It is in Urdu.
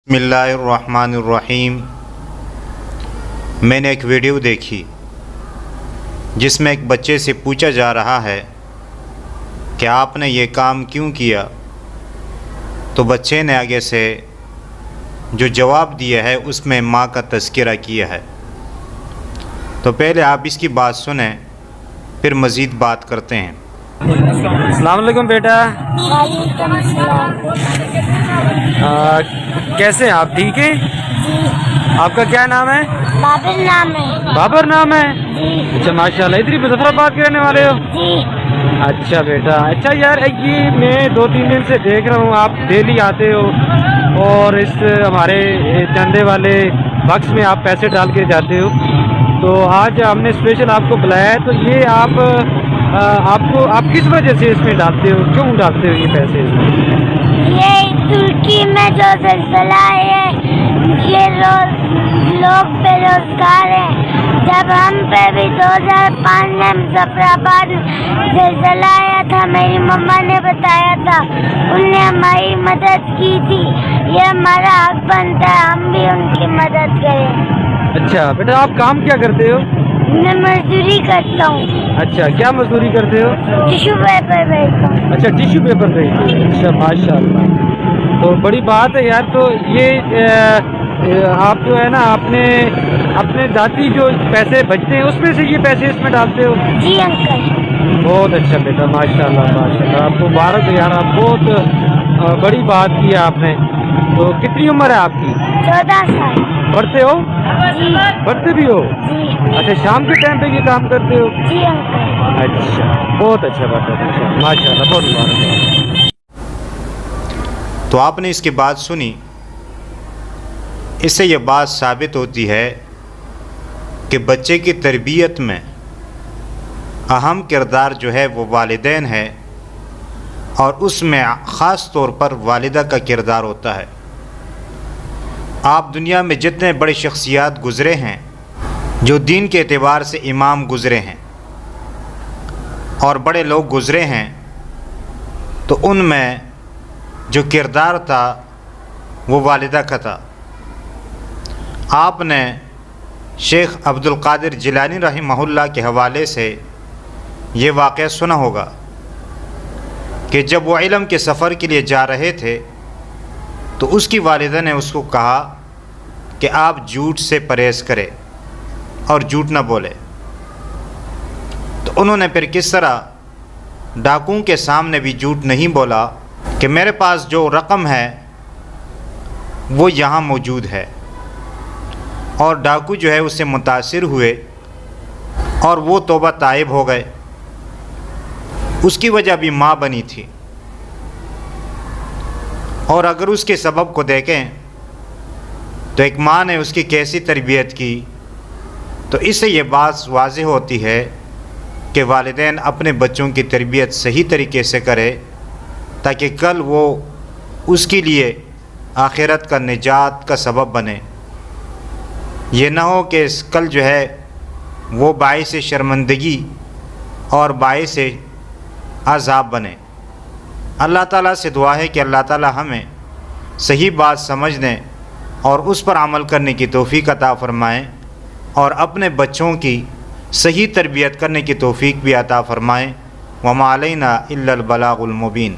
بسم اللہ الرحمن الرحیم۔ میں نے ایک ویڈیو دیکھی جس میں ایک بچے سے پوچھا جا رہا ہے کہ آپ نے یہ کام کیوں کیا، تو بچے نے آگے سے جو جواب دیا ہے اس میں ماں کا تذکرہ کیا ہے۔ تو پہلے آپ اس کی بات سنیں، پھر مزید بات کرتے ہیں۔ السلام علیکم بیٹا، وعلیکم السلام۔ کیسے ہیں آپ؟ ٹھیک ہیں؟ آپ کا کیا نام ہے؟ بابر نام ہے بابر نام ہے؟ جی اچھا ماشاء اللہ، ادھر مظفر آباد کے رہنے والے ہو؟ جی اچھا بیٹا، اچھا یار یہ میں 2-3 دن سے دیکھ رہا ہوں آپ ڈیلی آتے ہو اور اس ہمارے چندے والے باکس میں آپ پیسے ڈال کے جاتے ہو، تو آج ہم نے اسپیشل آپ کو بلایا ہے۔ تو یہ آپ کس وجہ سے اس میں ڈالتے ہو؟ کیوں ڈالتے ہو یہ پیسے؟ یہ ترکی میں جو زلزلہ ہے، یہ لوگ بے روزگار ہیں۔ جب ہم پہ بھی 2005 میں مظفر آباد زلزلہ آیا تھا، میری مما نے بتایا تھا، ان نے ہماری مدد کی تھی۔ یہ ہمارا حق بنتا ہے ہم بھی ان کی مدد کریں۔ اچھا بیٹا، آپ کام کیا کرتے ہو؟ میں مزدوری کرتا ہوں، اچھا، کیا مزدوری کرتے ہو؟ ٹیشو پیپر بیچتا ہوں۔ اچھا، ٹیشو پیپر بیچتے ہو؟ اچھا ماشاء اللہ، تو بڑی بات ہے یار۔ تو یہ آپ جو ہے نا اپنے ذاتی جو پیسے بچتے ہیں اس میں سے یہ پیسے اس میں ڈالتے ہو؟ جی انکل۔ بہت اچھا بیٹا، ماشاء اللہ ماشاء اللہ، آپ کو مبارک ہے یار، آپ بہت بڑی بات کی ہے آپ نے۔ تو کتنی عمر ہے آپ کی؟ 14 سال۔ پڑھتے ہو؟ جی پڑھتے بھی ہو؟ جی اچھا، شام کے ٹائم پہ یہ کام کرتے ہو؟ جی انکل۔ اچھا، بہت اچھا بات ہے، ماشاء اللہ، بہت مبارک ہے۔ تو آپ نے اس کی بات سنی، اس سے یہ بات ثابت ہوتی ہے کہ بچے کی تربیت میں اہم کردار جو ہے وہ والدین ہے، اور اس میں خاص طور پر والدہ کا کردار ہوتا ہے۔ آپ دنیا میں جتنے بڑے شخصیات گزرے ہیں، جو دین کے اعتبار سے امام گزرے ہیں اور بڑے لوگ گزرے ہیں، تو ان میں جو کردار تھا وہ والدہ کا تھا۔ آپ نے شیخ عبد القادر جیلانی رحمہ اللہ کے حوالے سے یہ واقعہ سنا ہوگا کہ جب وہ علم کے سفر کے لیے جا رہے تھے تو اس کی والدہ نے اس کو کہا کہ آپ جھوٹ سے پرہیز کریں اور جھوٹ نہ بولے۔ تو انہوں نے پھر کس طرح ڈاکوؤں کے سامنے بھی جھوٹ نہیں بولا کہ میرے پاس جو رقم ہے وہ یہاں موجود ہے، اور ڈاکو جو ہے اس سے متاثر ہوئے اور وہ توبہ تائب ہو گئے۔ اس کی وجہ بھی ماں بنی تھی، اور اگر اس کے سبب کو دیکھیں تو ایک ماں نے اس کی کیسی تربیت کی، تو اس سے یہ بات واضح ہوتی ہے کہ والدین اپنے بچوں کی تربیت صحیح طریقے سے کرے، تاکہ کل وہ اس کے لیے آخرت کا نجات کا سبب بنے۔ یہ نہ ہو کہ کل جو ہے وہ باعث شرمندگی اور باعث عذاب بنے۔ اللہ تعالیٰ سے دعا ہے کہ اللہ تعالیٰ ہمیں صحیح بات سمجھنے اور اس پر عمل کرنے کی توفیق عطا فرمائیں، اور اپنے بچوں کی صحیح تربیت کرنے کی توفیق بھی عطا فرمائیں۔ وما علینا الا البلاغ المبین۔